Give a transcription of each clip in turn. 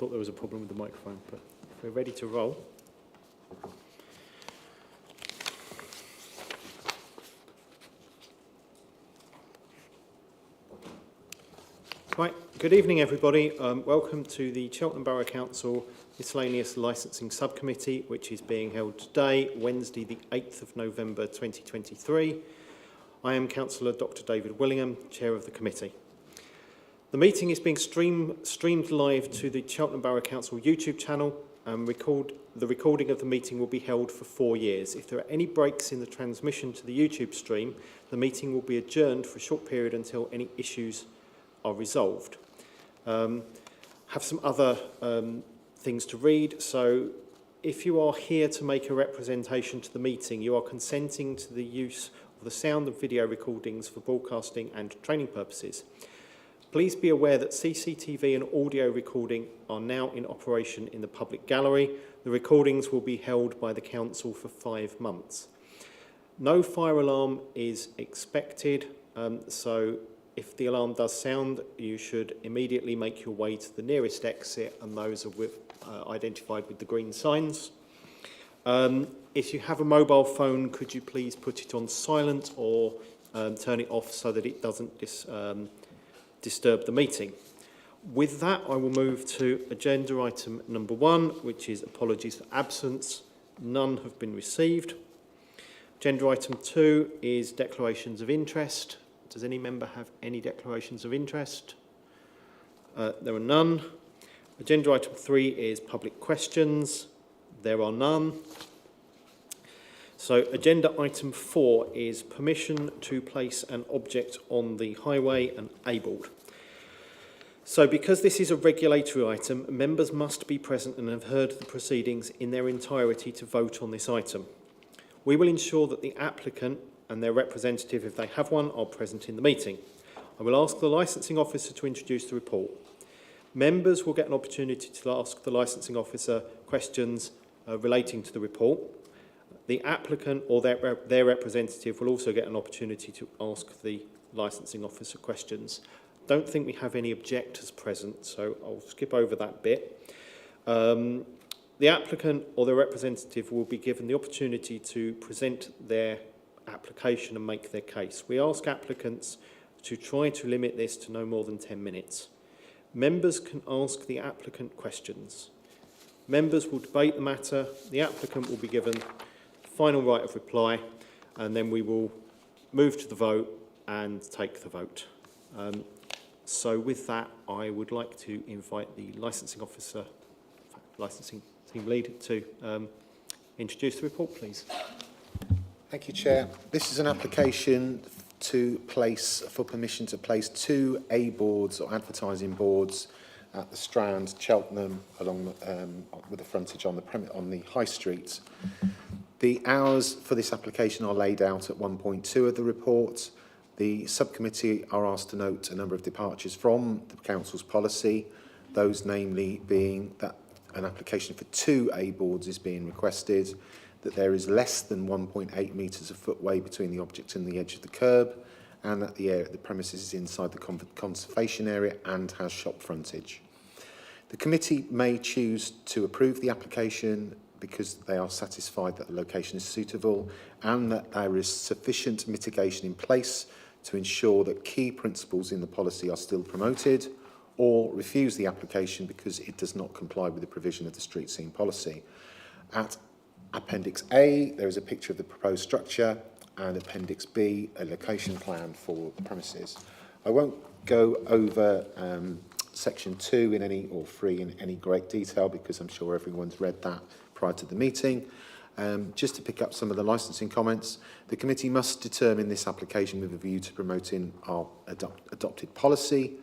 thought there was a problem with the microphone, but if we're ready to roll. Right, good evening everybody. Welcome to the Cheltenham Borough Council Miscellaneous Licensing Subcommittee, which is being held today, Wednesday the 8th of November 2023. I am Councillor Dr David Willingham, Chair of the Committee. The meeting is being streamed live to the Cheltenham Borough Council YouTube channel, and the recording of the meeting will be held for 4 years. If there are any breaks in the transmission to the YouTube stream, the meeting will be adjourned for a short period until any issues are resolved. Have some other things to read. So if you are here to make a representation to the meeting, you are consenting to the use of the sound and video recordings for broadcasting and training purposes. Please be aware that CCTV and audio recording are now in operation in the public gallery. The recordings will be held by the Council for 5 months. No fire alarm is expected, so if the alarm does sound, you should immediately make your way to the nearest exit, and those are identified with the green signs. If you have a mobile phone, could you please put it on silent or turn it off so that it doesn't disturb the meeting. With that, I will move to agenda item number 1, which is apologies for absence. None have been received. Agenda item 2 is declarations of interest. Does any member have any declarations of interest? There are none. Agenda item 3 is public questions. There are none. So agenda item 4 is permission to place an object on the highway and abled. So because this is a regulatory item, members must be present and have heard the proceedings in their entirety to vote on this item. We will ensure that the applicant and their representative, if they have one, are present in the meeting. I will ask the licensing officer to introduce the report. Members will get an opportunity to ask the licensing officer questions relating to the report. The applicant or their representative will also get an opportunity to ask the licensing officer questions. Don't think we have any objectors present, so I'll skip over that bit. The applicant or their representative will be given the opportunity to present their application and make their case. We ask applicants to try to limit this to no more than 10 minutes. Members can ask the applicant questions. Members will debate the matter. The applicant will be given final right of reply, and then we will move to the vote and take the vote. So with that, I would like to invite the licensing officer, licensing team lead, to introduce the report, please. Thank you, Chair. This is an application for permission to place 2 A boards or advertising boards at the Strand, Cheltenham, along with the frontage on the High Street. The hours for this application are laid out at 1.2 of the report. The subcommittee are asked to note a number of departures from the Council's policy, those namely being that an application for 2 A boards is being requested, that there is less than 1.8 metres of footway between the object and the edge of the curb, and that the premises is inside the conservation area and has shop frontage. The committee may choose to approve the application because they are satisfied that the location is suitable and that there is sufficient mitigation in place to ensure that key principles in the policy are still promoted, or refuse the application because it does not comply with the provision of the street scene policy. At Appendix A, there is a picture of the proposed structure, and Appendix B, a location plan for the premises. I won't go over Section 2 or 3 in any great detail because I'm sure everyone's read that prior to the meeting. Just to pick up some of the licensing comments, the committee must determine this application with a view to promoting our adopted policy.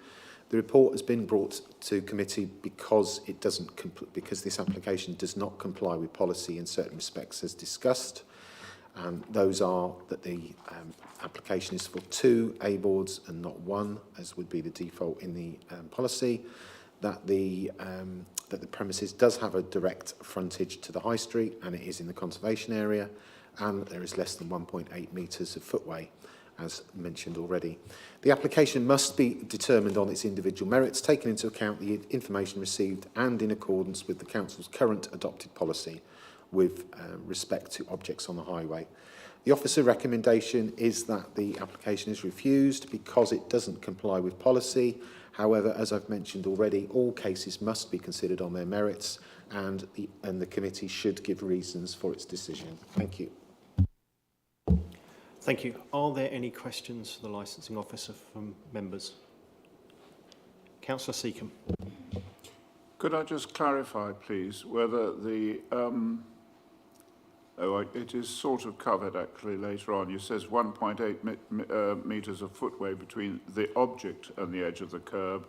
The report has been brought to committee because this application does not comply with policy in certain respects as discussed. And those are that the application is for 2 A boards and not 1, as would be the default in the policy. That the premises does have a direct frontage to the high street and it is in the conservation area, and that there is less than 1.8 metres of footway. as mentioned already. The application must be determined on its individual merits, taking into account the information received and in accordance with the Council's current adopted policy with respect to objects on the highway. The officer recommendation is that the application is refused because it doesn't comply with policy. However, as I've mentioned already, all cases must be considered on their merits, and the committee should give reasons for its decision. Thank you. Thank you. Are there any questions for the licensing officer from members? Councillor Seacombe. Could I just clarify, please, whether the it is sort of covered actually later on. You says 1.8 metres of footway between the object and the edge of the curb,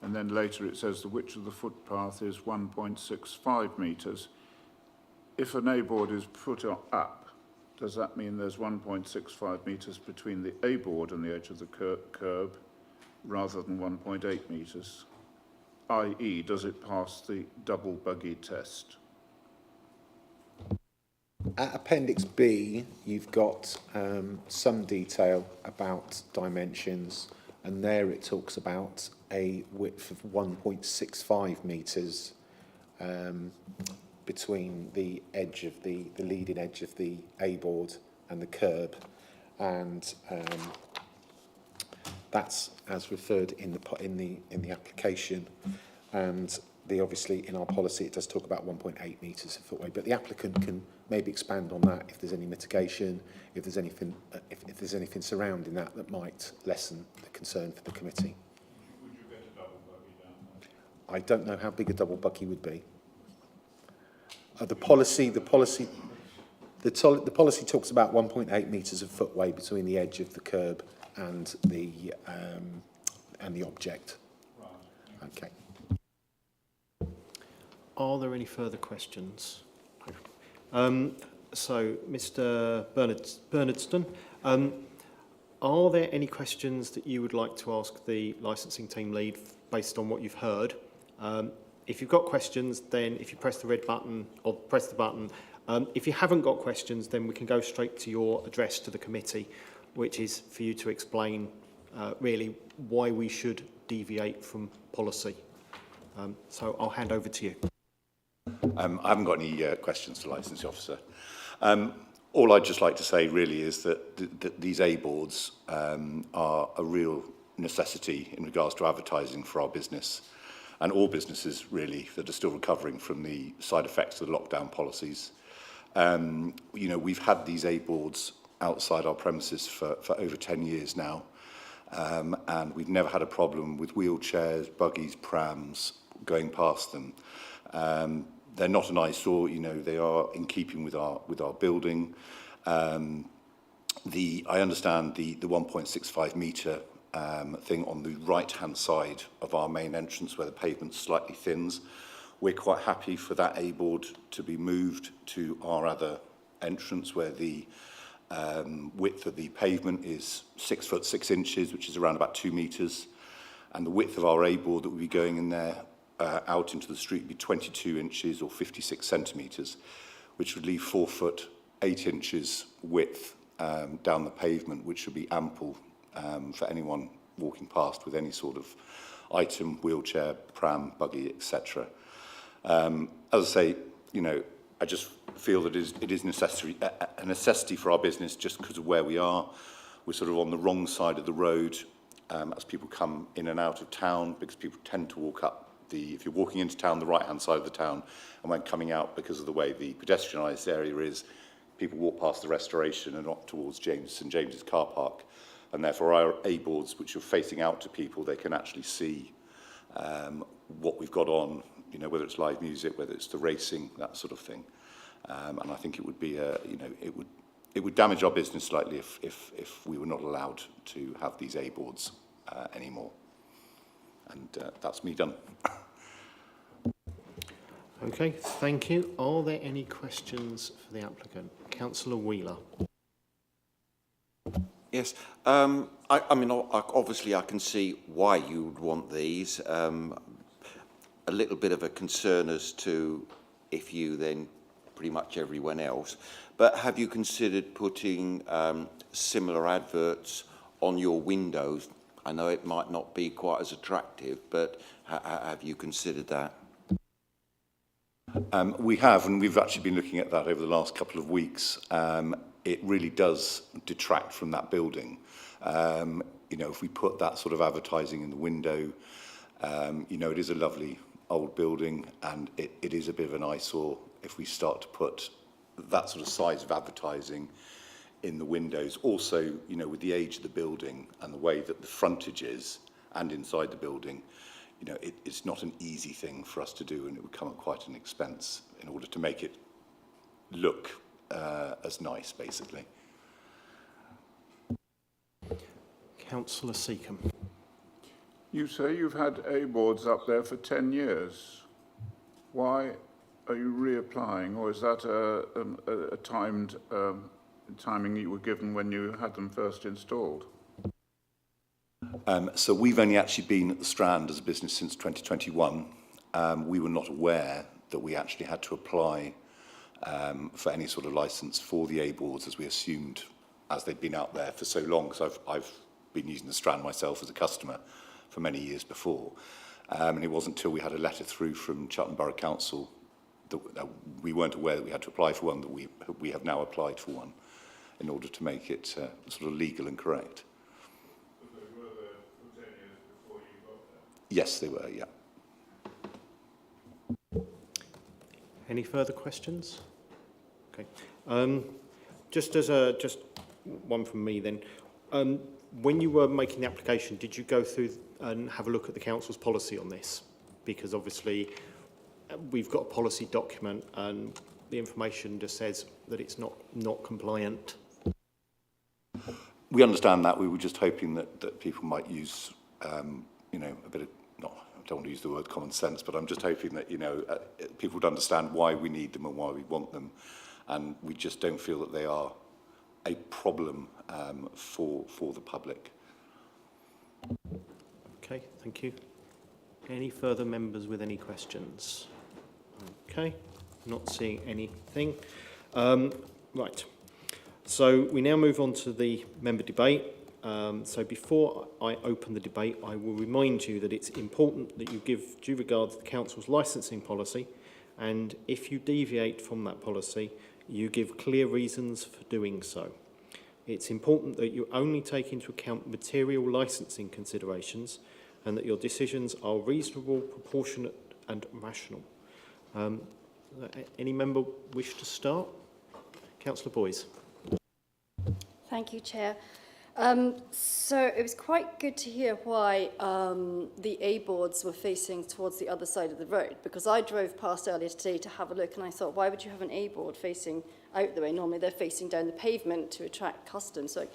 and then later it says the width of the footpath is 1.65 metres. If an A-board is put up, does that mean there's 1.65 metres between the A-board and the edge of the curb rather than 1.8 metres? i.e., does it pass the double buggy test? At Appendix B, you've got some detail about dimensions, and there it talks about a width of 1.65 metres between the edge of the leading edge of the A-board and the curb, and that's as referred in the application, and obviously in our policy it does talk about 1.8 metres of footway, but the applicant can maybe expand on that if there's any mitigation, if there's anything surrounding that that might lessen the concern for the committee. Would you get a double buggy down there? I don't know how big a double buggy would be. The policy talks about 1.8 metres of footway between the edge of the curb and the object. Right. Okay. Are there any further questions? So, Mr. Bernardston, are there any questions that you would like to ask the licensing team lead based on what you've heard? If you've got questions, then if you press the red button or press the button. If you haven't got questions, then we can go straight to your address to the committee, which is for you to explain really why we should deviate from policy. So I'll hand over to you. I haven't got any questions to the licensing officer. All I'd just like to say really is that these A-boards are a real necessity in regards to advertising for our business, and all businesses really that are still recovering from the side effects of the lockdown policies. You know, we've had these A-boards outside our premises for over 10 years now, and we've never had a problem with wheelchairs, buggies, prams going past them. They're not an eyesore, you know, they are in keeping with our building. I understand the 1.65 metre thing on the right-hand side of our main entrance where the pavement slightly thins. We're quite happy for that A-board to be moved to our other entrance where the width of the pavement is 6 foot 6 inches, which is around about 2 metres, and the width of our A-board that will be going in there out into the street would be 22 inches or 56 centimetres, which would leave 4 foot 8 inches width down the pavement, which would be ample for anyone walking past with any sort of item, wheelchair, pram, buggy, etc. As I say, you know, I just feel that it is a necessity for our business just because of where we are. We're sort of on the wrong side of the road as people come in and out of town, because people tend to walk up if you're walking into town, the right-hand side of the town, and when coming out, because of the way the pedestrianised area is, people walk past the Restoration and up towards St James's car park, and therefore our A-boards, which are facing out to people, they can actually see what we've got on, you know, whether it's live music, whether it's the racing, that sort of thing. And I think it would be, you know, it would damage our business slightly if we were not allowed to have these A-boards anymore. And that's me done. Okay, thank you. Are there any questions for the applicant? Councillor Wheeler. Yes, I mean, obviously I can see why you would want these. A little bit of a concern as to if you then pretty much everyone else. But have you considered putting similar adverts on your windows? I know it might not be quite as attractive, but have you considered that? We have, and we've actually been looking at that over the last couple of weeks. It really does detract from that building. You know, if we put that sort of advertising in the window, you know, it is a lovely old building, and it is a bit of an eyesore if we start to put that sort of size of advertising in the windows. Also, you know, with the age of the building and the way that the frontage is and inside the building, you know, it's not an easy thing for us to do, and it would come at quite an expense in order to make it look as nice, basically. Councillor Seacombe. You say you've had A-boards up there for 10 years. Why are you reapplying, or is that a timed timing you were given when you had them first installed? So we've only actually been at the Strand as a business since 2021. We were not aware that we actually had to apply for any sort of licence for the A-boards, as we assumed, as they'd been out there for so long, because I've been using the Strand myself as a customer for many years before. And it wasn't until we had a letter through from Cheltenham Borough Council that we weren't aware that we had to apply for one, that we have now applied for one in order to make it sort of legal and correct. But they were there for 10 years before you got there? Yes, they were, yeah. Any further questions? Okay. Just one from me then. When you were making the application, did you go through and have a look at the council's policy on this? Because obviously we've got a policy document and the information just says that it's not compliant. We understand that. We were just hoping that people might use, you know, a bit of, I don't want to use the word common sense, but I'm just hoping that, you know, people would understand why we need them and why we want them. And we just don't feel that they are a problem for the public. Okay, thank you. Any further members with any questions? Okay, not seeing anything. Right, so we now move on to the member debate. So before I open the debate, I will remind you that it's important that you give due regard to the council's licensing policy, and if you deviate from that policy, you give clear reasons for doing so. It's important that you only take into account material licensing considerations and that your decisions are reasonable, proportionate and rational. Any member wish to start? Councillor Boyes. Thank you, Chair. So it was quite good to hear why the A-boards were facing towards the other side of the road, because I drove past earlier today to have a look and I thought, why would you have an A-board facing out the way? Normally they're facing down the pavement to attract customers. So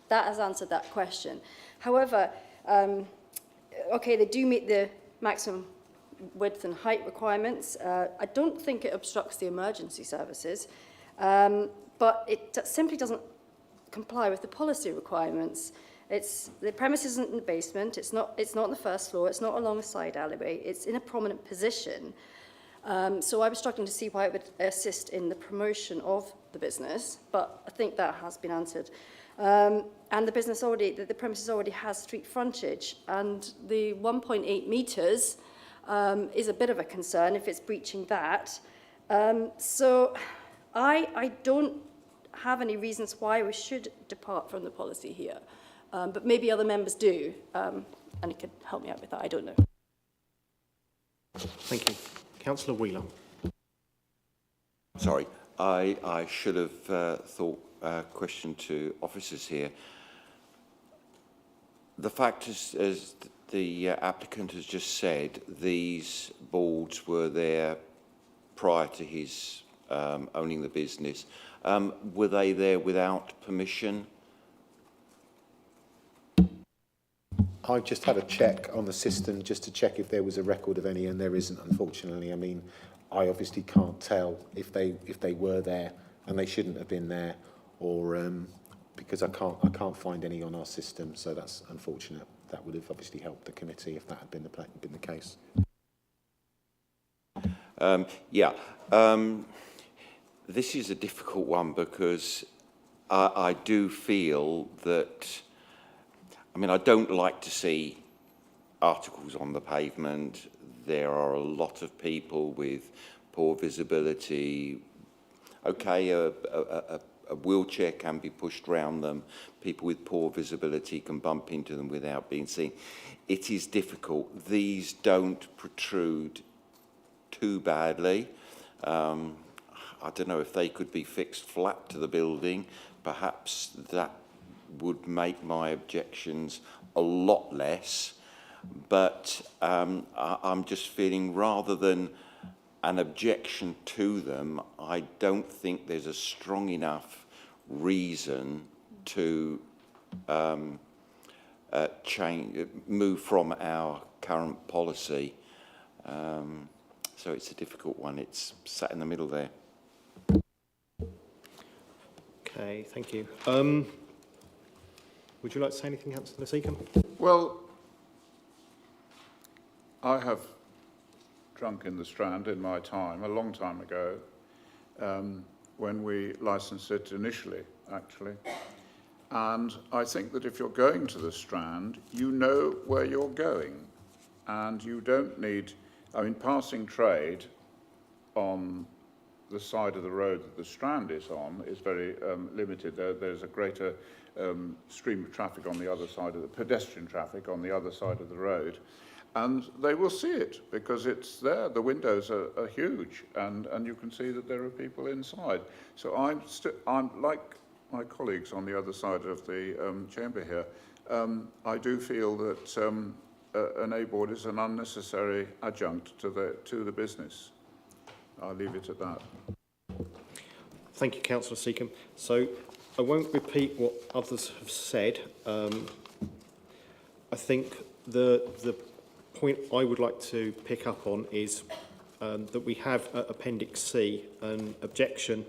that has answered that question. However, okay, they do meet the maximum width and height requirements. I don't think it obstructs the emergency services, but it simply doesn't comply with the policy requirements. The premise isn't in the basement, it's not on the first floor, it's not along a side alleyway, it's in a prominent position. So I was struggling to see why it would assist in the promotion of the business, but I think that has been answered. And the premises already has street frontage, and the 1.8 metres is a bit of a concern if it's breaching that. So I don't have any reasons why we should depart from the policy here, but maybe other members do, and it could help me out with that, I don't know. Thank you. Councillor Wheeler. Sorry, I should have thought question to officers here. The fact is, as the applicant has just said, these boards were there prior to his owning the business. Were they there without permission? I've just had a check on the system just to check if there was a record of any, and there isn't, unfortunately. I mean, I obviously can't tell if they were there and they shouldn't have been there, or because I can't find any on our system. So that's unfortunate. That would have obviously helped the committee if that had been the case. this is a difficult one because I do feel that, I mean, I don't like to see articles on the pavement. There are a lot of people with poor visibility. Okay, a wheelchair can be pushed round them. People with poor visibility can bump into them without being seen. It is difficult. These don't protrude too badly. I don't know if they could be fixed flat to the building. Perhaps that would make my objections a lot less. But I'm just feeling, rather than an objection to them, I don't think there's a strong enough reason to move from our current policy. So it's a difficult one. It's sat in the middle there. Okay, thank you. Would you like to say anything, Councillor Seacombe? Well, I have drunk in the Strand in my time, a long time ago, when we licensed it initially, actually. And I think that if you're going to the Strand, you know where you're going. And you don't need, I mean, passing trade on the side of the road that the Strand is on is very limited. There's a greater stream of traffic on the other side of the pedestrian traffic on the other side of the road. And they will see it because it's there. The windows are huge, and you can see that there are people inside. So I'm like my colleagues on the other side of the chamber here. I do feel that an A board is an unnecessary adjunct to the business. I'll leave it at that. Thank you, Councillor Seacombe. So I won't repeat what others have said. I think the point I would like to pick up on is that we have at Appendix C an objection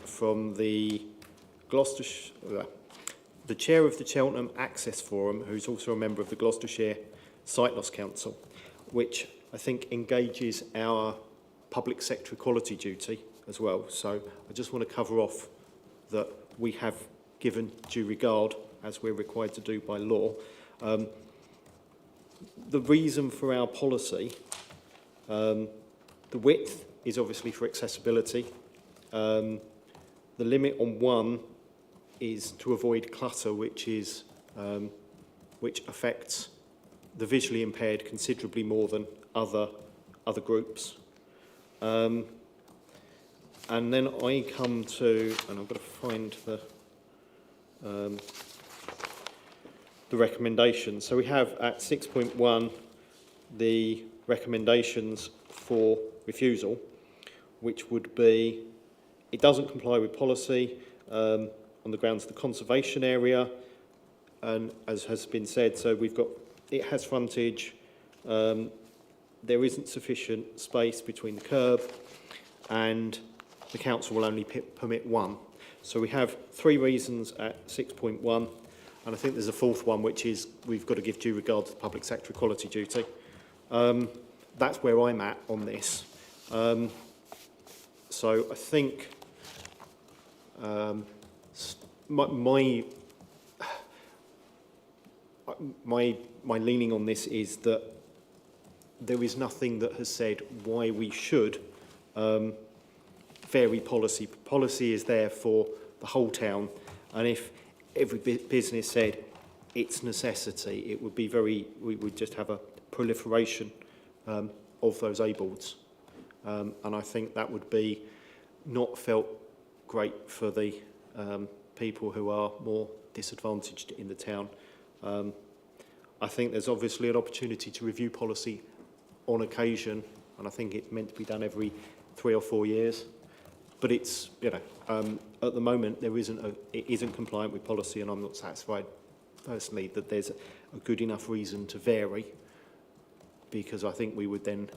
from the chair of the Cheltenham Access Forum, who's also a member of the Gloucestershire Sight Loss Council, which I think engages our public sector equality duty as well. So I just want to cover off that we have given due regard, as we're required to do by law. The reason for our policy, the width is obviously for accessibility. The limit on 1 is to avoid clutter, which affects the visually impaired considerably more than other groups. And then I come to, and I've got to find the recommendations. So we have at 6.1 the recommendations for refusal, which would be it doesn't comply with policy on the grounds of the conservation area, and as has been said, so we've got it has frontage, there isn't sufficient space between the curb, and the council will only permit 1. So we have 3 reasons at 6.1, and I think there's a 4th one, which is we've got to give due regard to the public sector equality duty. That's where I'm at on this. So I think my leaning on this is that there is nothing that has said why we should vary policy. Policy is there for the whole town, and if every business said it's necessity, it would be we would just have a proliferation of those A boards. And I think that would be not felt great for the people who are more disadvantaged in the town. I think there's obviously an opportunity to review policy on occasion, and I think it's meant to be done every 3 or 4 years. But it's, at the moment it isn't compliant with policy, and I'm not satisfied personally that there's a good enough reason to vary, because I think we would then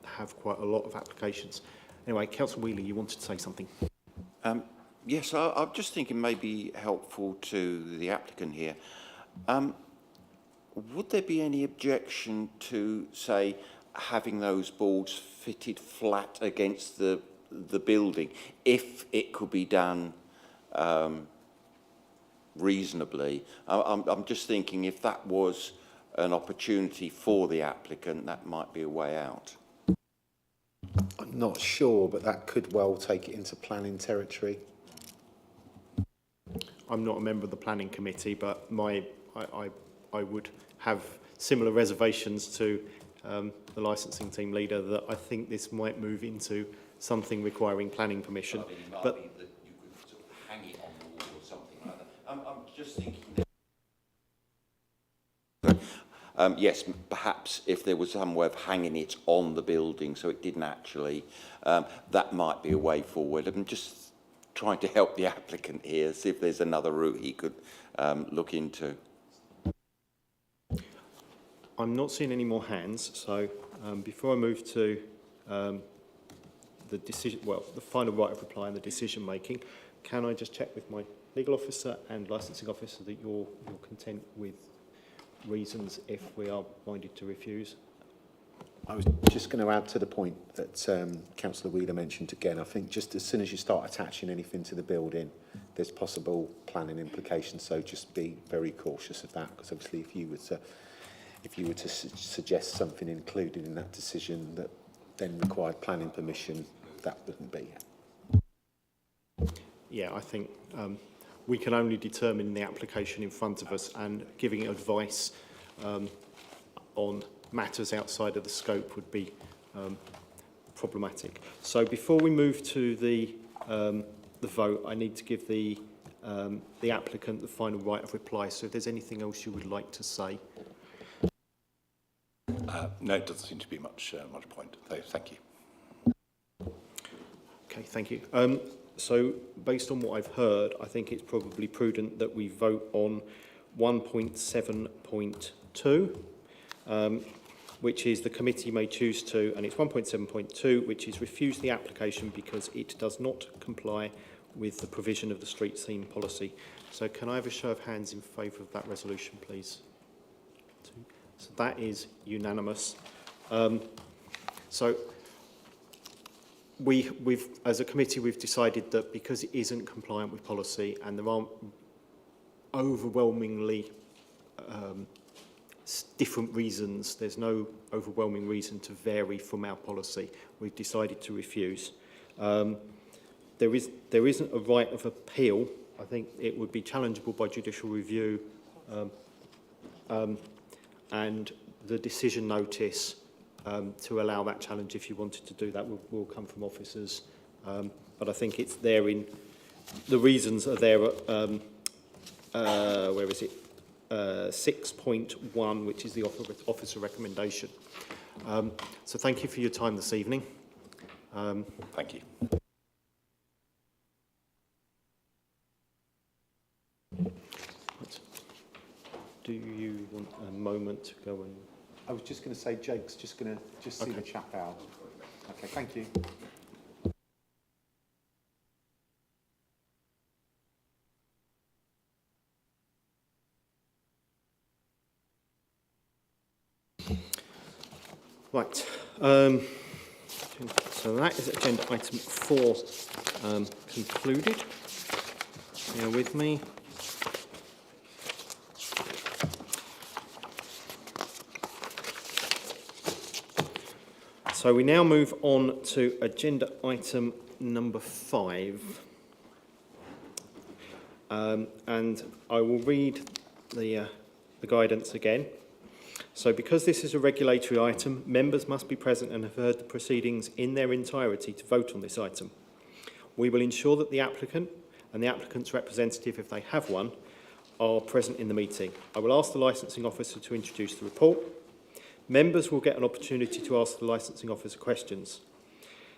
have quite a lot of applications. Anyway, Councillor Wheeler, you wanted to say something? Yes, I'm just thinking maybe helpful to the applicant here. Would there be any objection to, say, having those boards fitted flat against the the building, if it could be done reasonably. I'm just thinking if that was an opportunity for the applicant, that might be a way out. I'm not sure, but that could well take it into planning territory. I'm not a member of the planning committee, but I would have similar reservations to the licensing team leader that I think this might move into something requiring planning permission. I mean, it might but be that you could sort of hang it on the wall or something like that. I'm just thinking that, yes, perhaps if there was some way of hanging it on the building so it didn't actually, that might be a way forward. I'm just trying to help the applicant here, see if there's another route he could look into. I'm not seeing any more hands, so before I move to the decision, well, the final right of reply and the decision making, can I just check with my legal officer and licensing officer that you're content with reasons if we are minded to refuse? I was just going to add to the point that Councillor Wheeler mentioned again. I think just as soon as you start attaching anything to the building, there's possible planning implications. So just be very cautious of that, because obviously if you were to suggest something included in that decision that then required planning permission, that wouldn't be. Yeah, I think we can only determine the application in front of us, and giving advice on matters outside of the scope would be problematic. So before we move to the vote, I need to give the applicant the final right of reply. So if there's anything else you would like to say. No, it doesn't seem to be much point. So, thank you. Okay, thank you. So based on what I've heard, I think it's probably prudent that we vote on 1.7.2, which is the committee may choose to, and it's 1.7.2, which is refuse the application because it does not comply with the provision of the street scene policy. So can I have a show of hands in favour of that resolution, please? So that is unanimous. So we've, as a committee, we've decided that because it isn't compliant with policy and there aren't overwhelmingly different reasons, there's no overwhelming reason to vary from our policy, we've decided to refuse. There isn't a right of appeal. I think it would be challengeable by judicial review, and the decision notice to allow that challenge, if you wanted to do that, will come from officers. But I think it's there in, the reasons are there at, where is it? 6.1, which is the officer recommendation. So thank you for your time this evening. Thank you. Do you want a moment to go and... I was just going to say, Jake's just going to see the chap out. Okay, thank you. Right. So that is agenda item 4 concluded. Bear with me. So we now move on to agenda item number 5. And I will read the guidance again. So because this is a regulatory item, members must be present and have heard the proceedings in their entirety to vote on this item. We will ensure that the applicant and the applicant's representative, if they have one, are present in the meeting. I will ask the licensing officer to introduce the report. Members will get an opportunity to ask the licensing officer questions.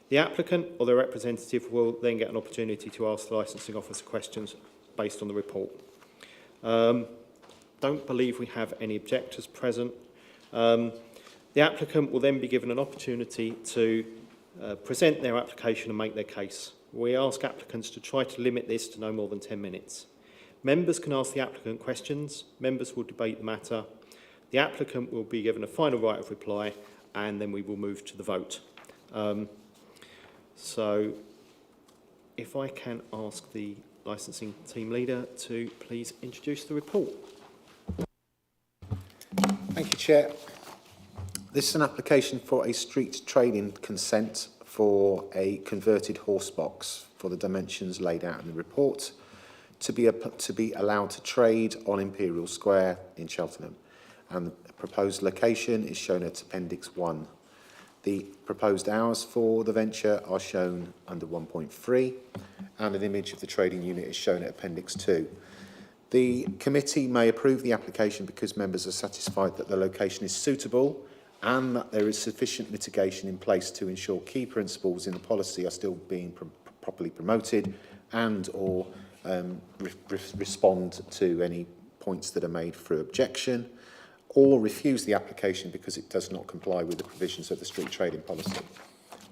The applicant or their representative will then get an opportunity to ask the licensing officer questions based on the report. Don't believe we have any objectors present. The applicant will then be given an opportunity to present their application and make their case. We ask applicants to try to limit this to no more than 10 minutes. Members can ask the applicant questions. Members will debate the matter. The applicant will be given a final right of reply, and then we will move to the vote. So if I can ask the licensing team leader to please introduce the report. Thank you, Chair. This is an application for a street trading consent for a converted horse box for the dimensions laid out in the report to be allowed to trade on Imperial Square in Cheltenham. And the proposed location is shown at Appendix 1. The proposed hours for the venture are shown under 1.3, and an image of the trading unit is shown at Appendix 2. The committee may approve the application because members are satisfied that the location is suitable and that there is sufficient mitigation in place to ensure key principles in the policy are still being properly promoted and or respond to any points that are made through objection, or refuse the application because it does not comply with the provisions of the street trading policy,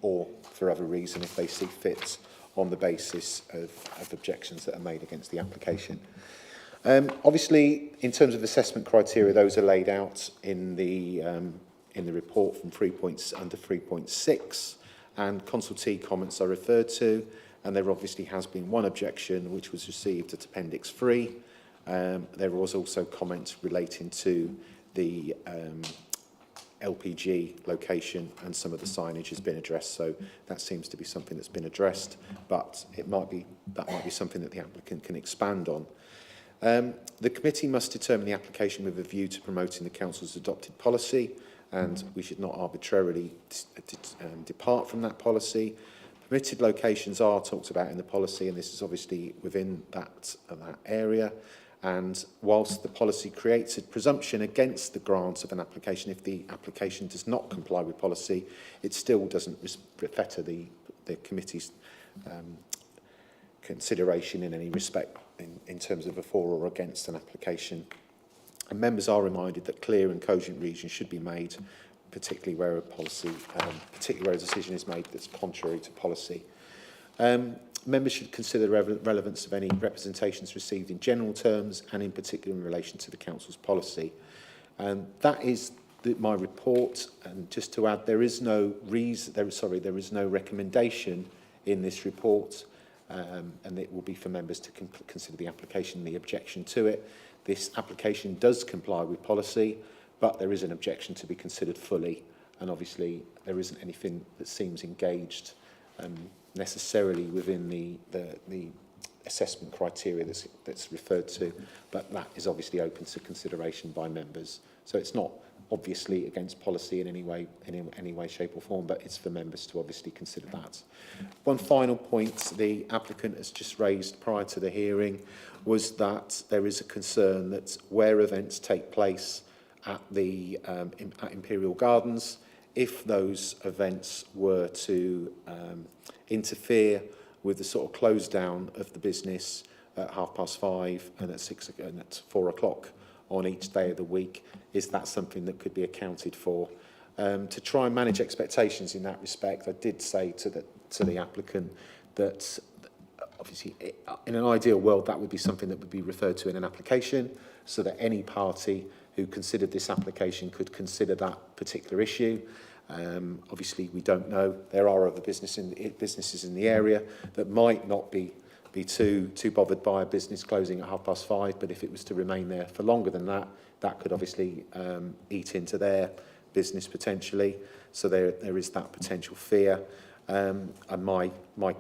or for other reason if they see fit on the basis of objections that are made against the application. Obviously, in terms of assessment criteria, those are laid out in the report from under 3.6, and consultee comments are referred to, and there obviously has been one objection which was received at Appendix 3. There was also comments relating to the LPG location, and some of the signage has been addressed, so that seems to be something that's been addressed, but that might be something that the applicant can expand on. The committee must determine the application with a view to promoting the council's adopted policy, and we should not arbitrarily depart from that policy. Permitted locations are talked about in the policy, and this is obviously within that area. And whilst the policy creates a presumption against the grant of an application if the application does not comply with policy, it still doesn't fetter the committee's consideration in any respect in terms of a for or against an application. And members are reminded that clear and cogent reasons should be made, particularly where a decision is made that's contrary to policy. Members should consider the relevance of any representations received in general terms and in particular in relation to the council's policy. That is my report, and just to add, there is no recommendation in this report, and it will be for members to consider the application and the objection to it. This application does comply with policy, but there is an objection to be considered fully, and obviously there isn't anything that seems engaged necessarily within the assessment criteria that's referred to, but that is obviously open to consideration by members. So it's not obviously against policy in any way, shape or form, but it's for members to obviously consider that. One final point the applicant has just raised prior to the hearing was that there is a concern that where events take place at the at Imperial Gardens, if those events were to interfere with the sort of close down of the business at 5:30 and at 6 and at 4 o'clock on each day of the week, is that something that could be accounted for? To try and manage expectations in that respect, I did say to the applicant that obviously in an ideal world that would be something that would be referred to in an application, so that any party who considered this application could consider that particular issue. Obviously, we don't know. There are other businesses in the area that might not be too bothered by a business closing at 5:30, but if it was to remain there for longer than that, that could obviously eat into their business potentially. So there is that potential fear. And my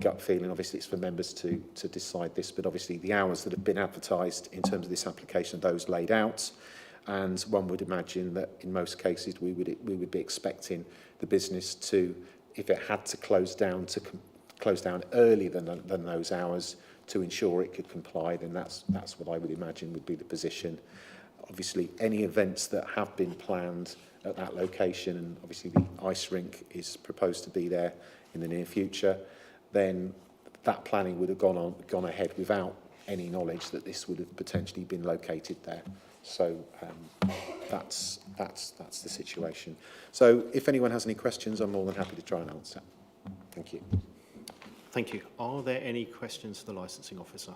gut feeling, obviously, it's for members to decide this, but obviously the hours that have been advertised in terms of this application are those laid out. And one would imagine that in most cases we would be expecting the business to, if it had to close down earlier than those hours to ensure it could comply, then that's what I would imagine would be the position. Obviously, any events that have been planned at that location, and obviously the ice rink is proposed to be there in the near future, then that planning would have gone ahead without any knowledge that this would have potentially been located there. So that's the situation. So if anyone has any questions, I'm more than happy to try and answer. Thank you. Thank you. Are there any questions for the licensing officer?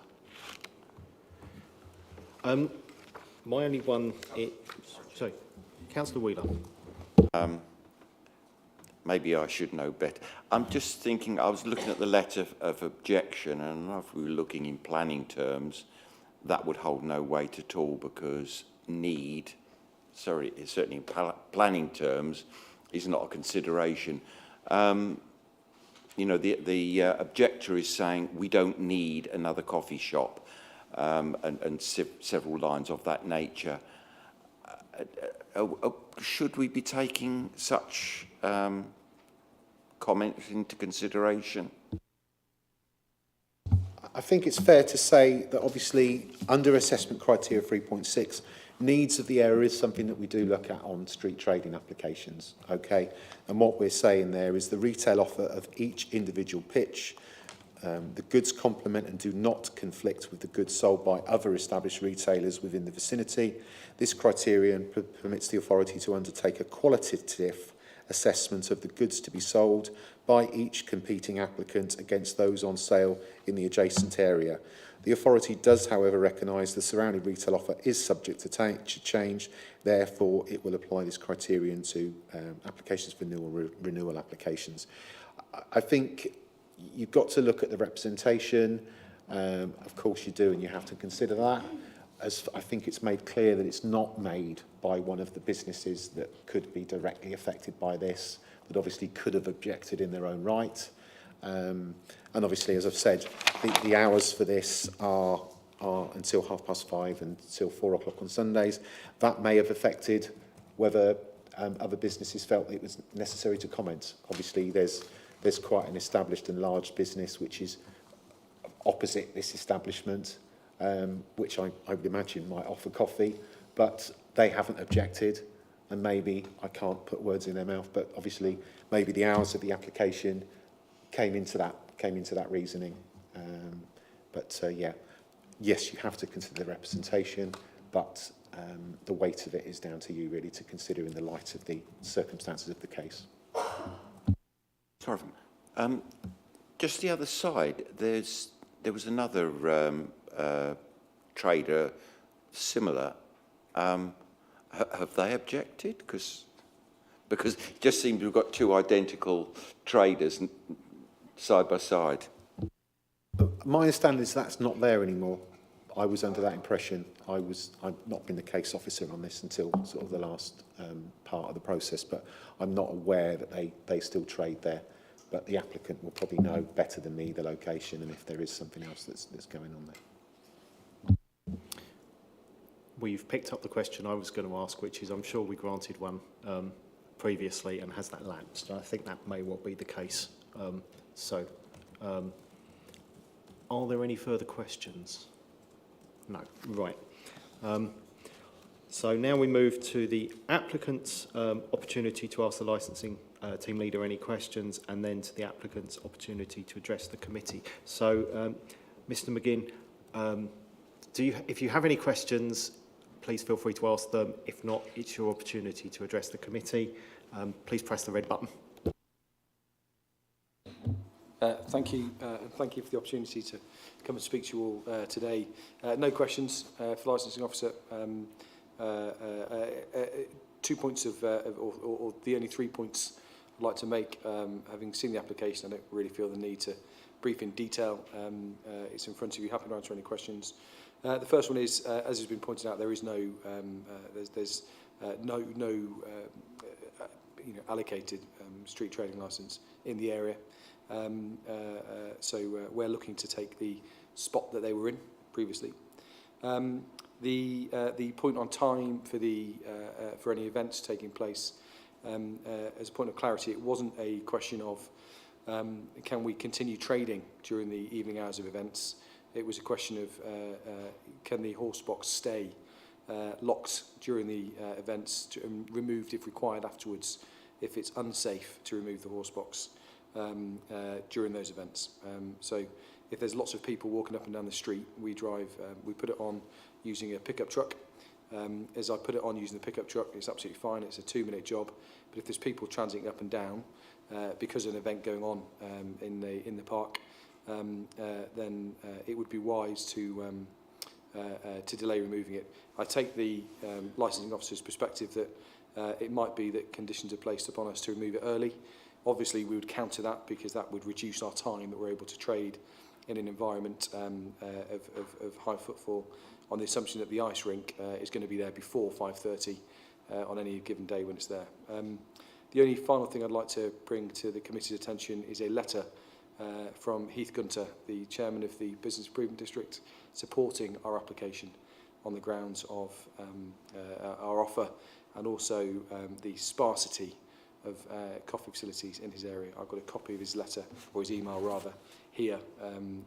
My only one is, sorry, Councillor Wheeler. maybe I should know better. I'm just thinking, I was looking at the letter of objection, and if we were looking in planning terms, that would hold no weight at all, because need, sorry, certainly in planning terms, is not a consideration. You know, the objector is saying we don't need another coffee shop, and several lines of that nature. Should we be taking such comments into consideration? I think it's fair to say that obviously under assessment criteria 3.6, needs of the area is something that we do look at on street trading applications, okay? And what we're saying there is the retail offer of each individual pitch, the goods complement and do not conflict with the goods sold by other established retailers within the vicinity. This criterion permits the authority to undertake a qualitative assessment of the goods to be sold by each competing applicant against those on sale in the adjacent area. The authority does, however, recognise the surrounding retail offer is subject to change. Therefore, it will apply this criterion to applications for renewal applications. I think you've got to look at the representation. Of course you do, and you have to consider that. As I think it's made clear that it's not made by one of the businesses that could be directly affected by this, that obviously could have objected in their own right. And obviously, as I've said, the hours for this are until 5:30 and until 4 o'clock on Sundays. That may have affected whether other businesses felt it was necessary to comment. Obviously, there's quite an established and large business which is opposite this establishment, which I would imagine might offer coffee, but they haven't objected, and maybe, I can't put words in their mouth, but obviously maybe the hours of the application came into that reasoning. Yeah, yes, you have to consider the representation, but the weight of it is down to you really to consider in the light of the circumstances of the case. Sorry. Just the other side, there was another trader similar. Have they objected? Because it just seems we've got two identical traders side by side. My understanding is that's not there anymore. I was under that impression. I've not been the case officer on this until sort of the last part of the process, but I'm not aware that they still trade there. But the applicant will probably know better than me the location and if there is something else that's going on there. We've picked up the question I was going to ask, which is I'm sure we granted one previously, and has that lapsed? And I think that may well be the case. Are there any further questions? No. Right. So now we move to the applicant's opportunity to ask the licensing team leader any questions, and then to the applicant's opportunity to address the committee. So, Mr. McGinn, if you have any questions, please feel free to ask them. If not, it's your opportunity to address the committee. Please press the red button. Thank you. Thank you for the opportunity to come and speak to you all today. No questions for the licensing officer. 2 points or the only 3 points I'd like to make. Having seen the application, I don't really feel the need to brief in detail. It's in front of you. Happy to answer any questions. The first one is, as has been pointed out, there is no allocated street trading licence in the area. So we're looking to take the spot that they were in previously. The point on time for any events taking place, as a point of clarity, it wasn't a question of can we continue trading during the evening hours of events. It was a question of can the horse box stay locked during the events and removed if required afterwards, if it's unsafe to remove the horse box during those events. So if there's lots of people walking up and down the street, we put it on using a pickup truck. As I put it on using the pickup truck, it's absolutely fine. It's a 2-minute job. But if there's people transiting up and down because of an event going on in the park, then it would be wise to delay removing it. I take the licensing officer's perspective that it might be that conditions are placed upon us to remove it early. Obviously, we would counter that because that would reduce our time that we're able to trade in an environment of high footfall, on the assumption that the ice rink is going to be there before 5:30 on any given day when it's there. The only final thing I'd like to bring to the committee's attention is a letter from Heath Gunter, the chairman of the Business Improvement District, supporting our application on the grounds of our offer and also the sparsity of coffee facilities in his area. I've got a copy of his letter, or his email rather, here.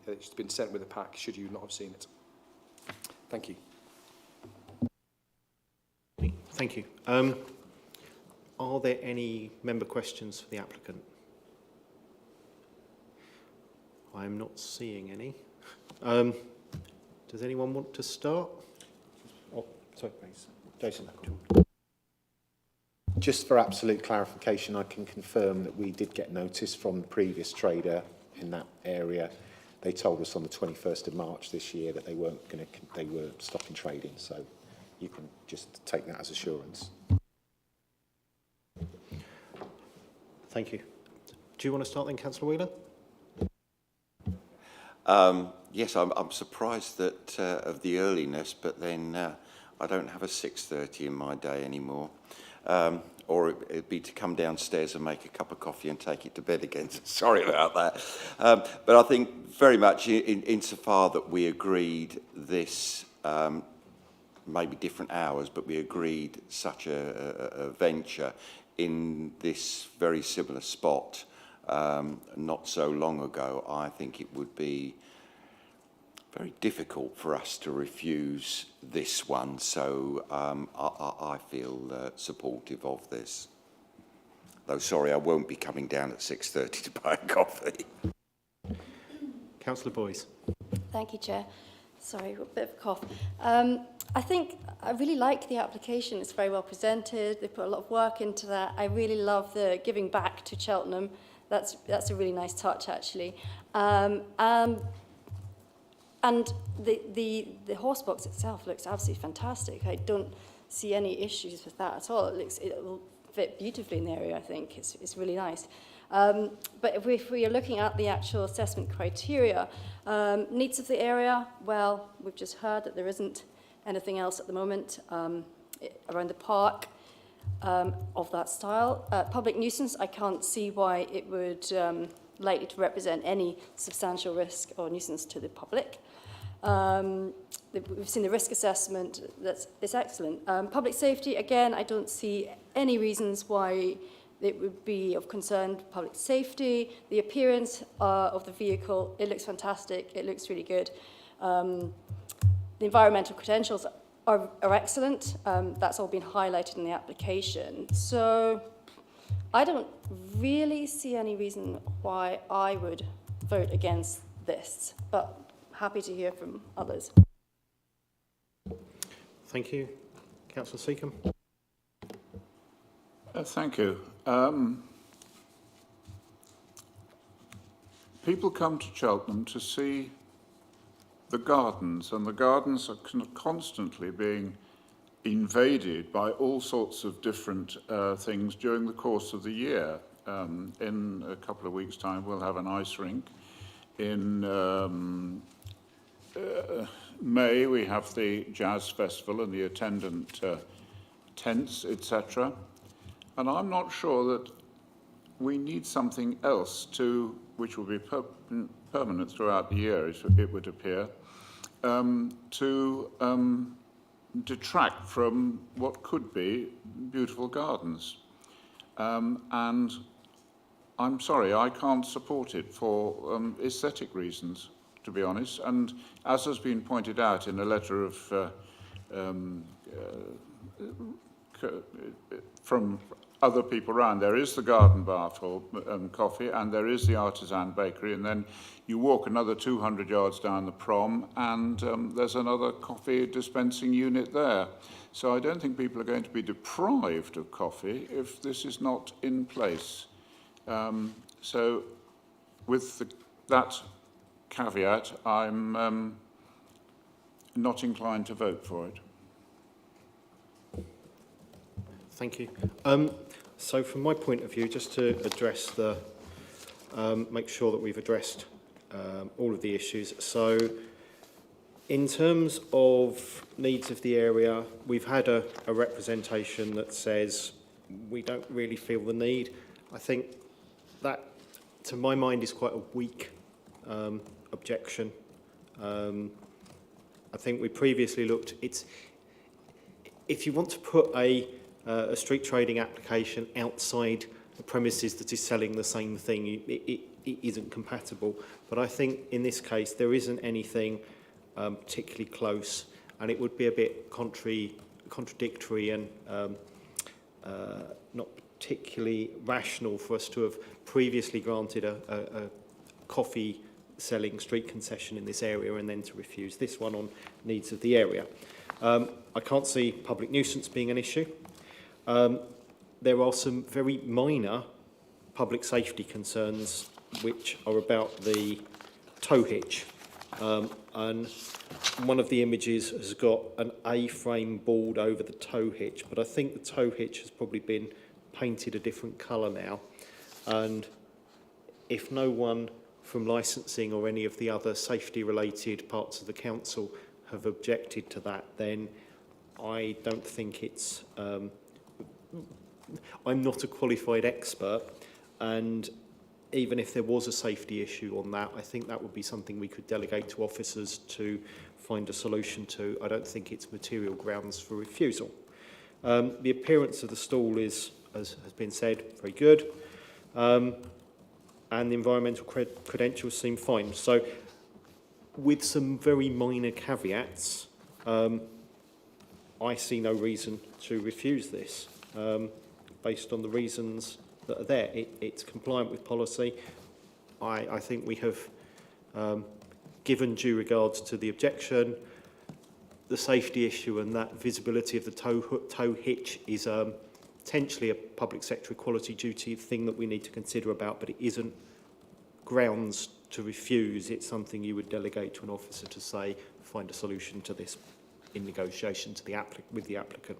It's been sent with a pack, should you not have seen it. Thank you. Thank you. Are there any member questions for the applicant? I'm not seeing any. Does anyone want to start? Oh, sorry, please. Jason. Just for absolute clarification, I can confirm that we did get notice from the previous trader in that area. They told us on the 21st of March this year that they were stopping trading, so you can just take that as assurance. Thank you. Do you want to start then, Councillor Wheeler? Yes, I'm surprised that of the earliness, but then I don't have a 6:30 in my day anymore. Or it'd be to come downstairs and make a cup of coffee and take it to bed again. Sorry about that. But I think very much insofar that we agreed this, maybe different hours, but we agreed such a venture in this very similar spot not so long ago, I think it would be very difficult for us to refuse this one, so I feel supportive of this. Though, sorry, I won't be coming down at 6:30 to buy a coffee. Councillor Boyce. Thank you, Chair. Sorry, a bit of a cough. I think I really like the application. It's very well presented. They put a lot of work into that. I really love the giving back to Cheltenham. That's a really nice touch, actually. And the horse box itself looks absolutely fantastic. I don't see any issues with that at all. It will fit beautifully in the area, I think. It's really nice. But if we are looking at the actual assessment criteria, needs of the area, well, we've just heard that there isn't anything else at the moment around the park of that style. Public nuisance, I can't see why it would likely to represent any substantial risk or nuisance to the public. We've seen the risk assessment, it's excellent. Public safety, again, I don't see any reasons why it would be of concern to public safety. The appearance of the vehicle, it looks fantastic, it looks really good. The environmental credentials are excellent. That's all been highlighted in the application. So I don't really see any reason why I would vote against this, but happy to hear from others. Thank you. Councillor Seacombe. Thank you. People come to Cheltenham to see the gardens, and the gardens are constantly being invaded by all sorts of different things during the course of the year. In a couple of weeks' time, we'll have an ice rink. In May, we have the Jazz Festival and the attendant tents, etc. And I'm not sure that we need something else which will be permanent throughout the year, it would appear, to detract from what could be beautiful gardens. And I'm sorry, I can't support it for aesthetic reasons, to be honest. And as has been pointed out in a letter of from other people around, there is the garden bar for coffee, and there is the artisan bakery, and then you walk another 200 yards down the prom, and there's another coffee dispensing unit there. So I don't think people are going to be deprived of coffee if this is not in place. So with that caveat, I'm not inclined to vote for it. Thank you. So from my point of view, just to address the, make sure that we've addressed all of the issues. So in terms of needs of the area, we've had a representation that says we don't really feel the need. I think that, to my mind, is quite a weak objection. I think we previously looked, if you want to put a street trading application outside the premises that is selling the same thing, it isn't compatible. But I think in this case there isn't anything particularly close, and it would be a bit contradictory and not particularly rational for us to have previously granted a coffee selling street concession in this area and then to refuse this one on needs of the area. I can't see public nuisance being an issue. There are some very minor public safety concerns which are about the tow hitch. And one of the images has got an A-frame board over the tow hitch, but I think the tow hitch has probably been painted a different colour now. And if no one from licensing or any of the other safety-related parts of the council have objected to that, then I don't think it's... I'm not a qualified expert, and even if there was a safety issue on that, I think that would be something we could delegate to officers to find a solution to. I don't think it's material grounds for refusal. The appearance of the stall is, as has been said, very good. And the environmental credentials seem fine. So, with some very minor caveats, I see no reason to refuse this, based on the reasons that are there. It's compliant with policy. I think we have given due regards to the objection. The safety issue and that visibility of the tow hitch is potentially a public sector equality duty thing that we need to consider about, but it isn't grounds to refuse. It's something you would delegate to an officer to say, find a solution to this in negotiation to the with the applicant.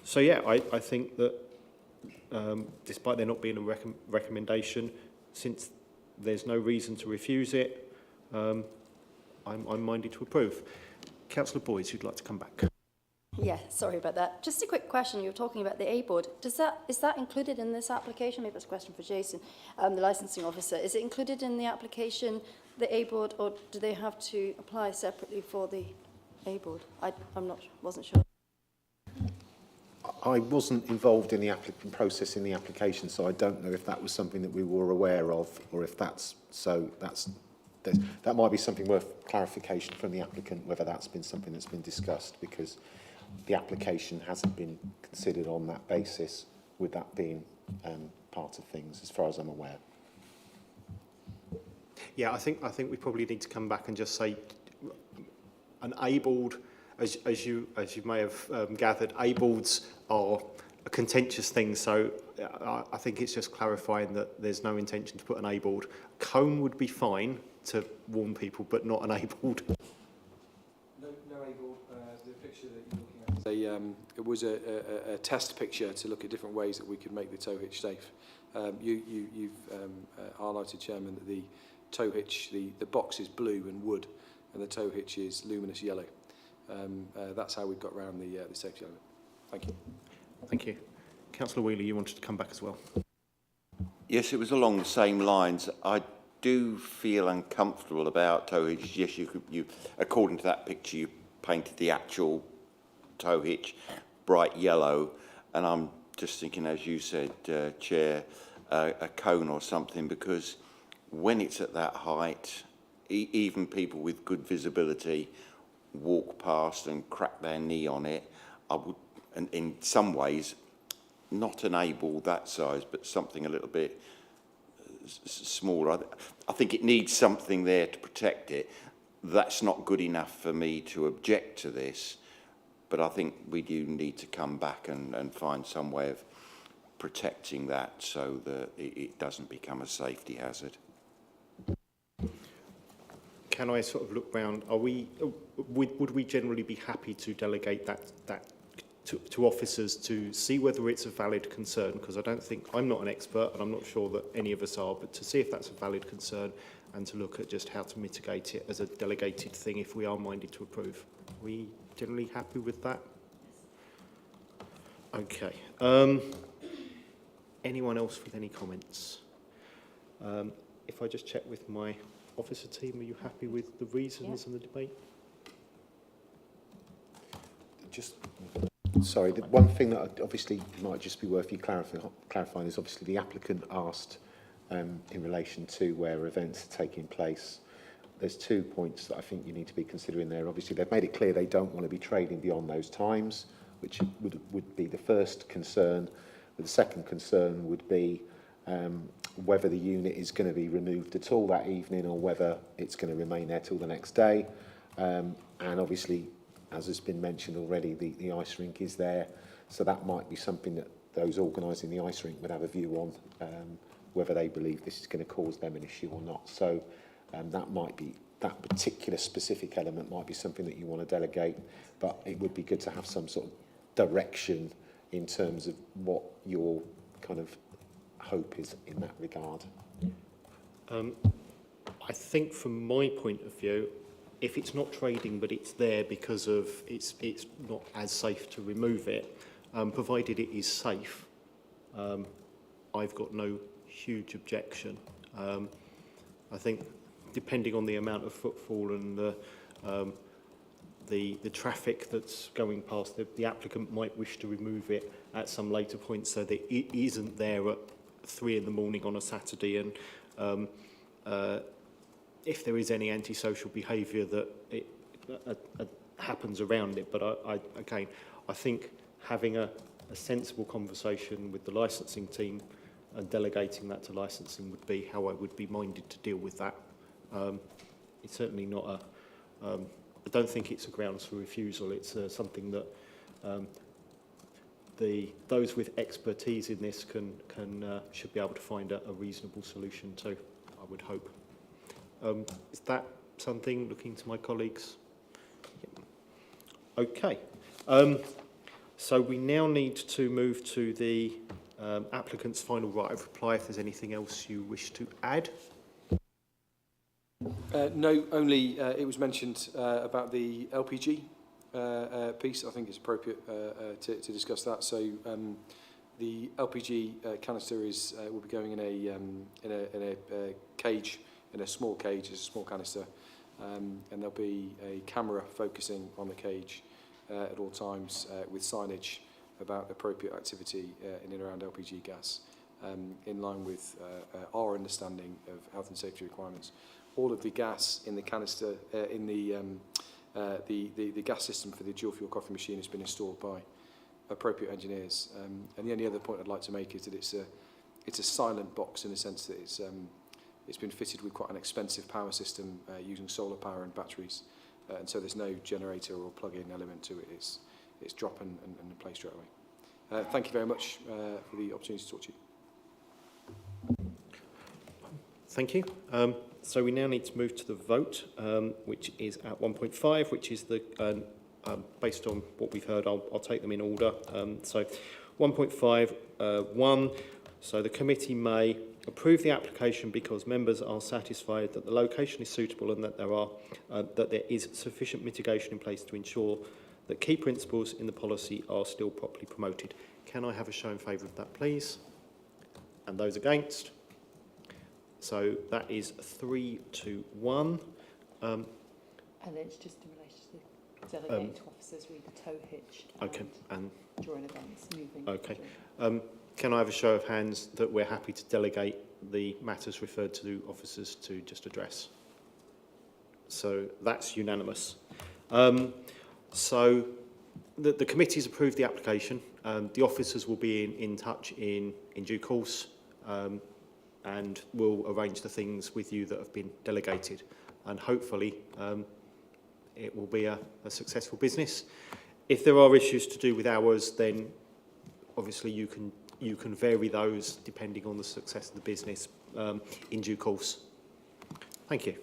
So yeah, I think that despite there not being a recommendation, since there's no reason to refuse it, I'm minded to approve. Councillor Boyes, you'd like to come back. Yeah, sorry about that. Just a quick question. You were talking about the A board. Is that included in this application? Maybe that's a question for Jason, the licensing officer. Is it included in the application, the A board, or do they have to apply separately for the A board? Wasn't sure. I wasn't involved in the process in the application, so I don't know if that was something that we were aware of, or if that's so. That might be something worth clarification from the applicant, whether that's been something that's been discussed, because the application hasn't been considered on that basis, with that being part of things, as far as I'm aware. Yeah, I think we probably need to come back and just say an A board, as you may have gathered, A boards are a contentious thing. So I think it's just clarifying that there's no intention to put an A board. Cone would be fine to warn people, but not an A board. No A board. The picture that you're looking at. It was a test picture to look at different ways that we could make the tow hitch safe. You've highlighted, Chairman, that the tow hitch, the box is blue and wood, and the tow hitch is luminous yellow. That's how we've got around the safety element. Thank you. Thank you. Councillor Wheeler, you wanted to come back as well. Yes, it was along the same lines. I do feel uncomfortable about tow hitches. Yes, you according to that picture, you painted the actual tow hitch bright yellow, and I'm just thinking, as you said, Chair, a cone or something, because when it's at that height, even people with good visibility walk past and crack their knee on it. I would, and in some ways, not an A board that size, but something a little bit smaller. I think it needs something there to protect it. That's not good enough for me to object to this, but I think we do need to come back and find some way of protecting that so that it doesn't become a safety hazard. Can I sort of look round? Are we? Would we generally be happy to delegate that to officers to see whether it's a valid concern, because I don't think, I'm not an expert and I'm not sure that any of us are, but to see if that's a valid concern and to look at just how to mitigate it as a delegated thing if we are minded to approve. Are we generally happy with that? Okay. Anyone else with any comments? If I just check with my officer team, are you happy with the reasons and the debate? Just, sorry, the one thing that obviously might just be worth you clarifying is obviously the applicant asked in relation to where events are taking place. There's 2 points that I think you need to be considering there. Obviously, they've made it clear they don't want to be trading beyond those times, which would be the first concern. But the second concern would be whether the unit is going to be removed at all that evening or whether it's going to remain there till the next day. And obviously, as has been mentioned already, the ice rink is there. So that might be something that those organising the ice rink would have a view on, whether they believe this is going to cause them an issue or not. So that might be, that particular specific element might be something that you want to delegate, but it would be good to have some sort of direction in terms of what your kind of hope is in that regard. I think from my point of view, if it's not trading but it's there because of it's not as safe to remove it, provided it is safe, I've got no huge objection. I think depending on the amount of footfall and the traffic that's going past, the applicant might wish to remove it at some later point so that it isn't there at 3 in the morning on a Saturday, and if there is any antisocial behaviour that happens around it. But I think having a sensible conversation with the licensing team and delegating that to licensing would be how I would be minded to deal with that. It's certainly not I don't think it's a grounds for refusal. It's something that those with expertise in this should be able to find a reasonable solution to, I would hope. Is that something, looking to my colleagues? Yeah. Okay. So we now need to move to the applicant's final right of reply, if there's anything else you wish to add. No, only it was mentioned about the LPG piece. I think it's appropriate to discuss that. So the LPG canister will be going in a cage, in a small cage. It's a small canister, and there'll be a camera focusing on the cage at all times with signage about appropriate activity in and around LPG gas, in line with our understanding of health and safety requirements. All of the gas in the canister, in the gas system for the dual fuel coffee machine has been installed by appropriate engineers. And the only other point I'd like to make is that it's a silent box in the sense that it's been fitted with quite an expensive power system using solar power and batteries, and so there's no generator or plug-in element to it. It's drop and play straight away. Thank you very much for the opportunity to talk to you. Thank you. So we now need to move to the vote, which is at 1.5, which is the based on what we've heard. I'll take them in order. So 1.5, 1. So the committee may approve the application because members are satisfied that the location is suitable and that there is sufficient mitigation in place to ensure that key principles in the policy are still properly promoted. Can I have a show in favour of that, please? And those against? So that is 3 to 1. And it's just in relation to delegating to officers read the tow hitch and during events, moving. Okay. Can I have a show of hands that we're happy to delegate the matters referred to officers to just address? So that's unanimous. So the committee's approved the application. The officers will be in touch in due course, and we'll arrange the things with you that have been delegated. And hopefully it will be a successful business. If there are issues to do with hours, then obviously you can vary those depending on the success of the business in due course. Thank you.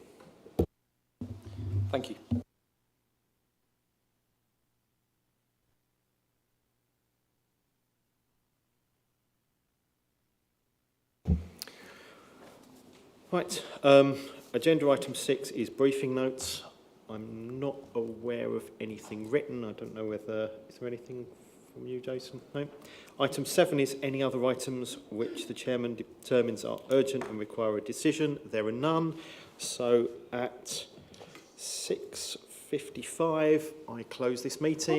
Thank you. Right, agenda item 6 is briefing notes. I'm not aware of anything written. I don't know whether, is there anything from you, Jason? No. Item 7 is any other items which the chairman determines are urgent and require a decision. There are none. So at 6:55, I close this meeting.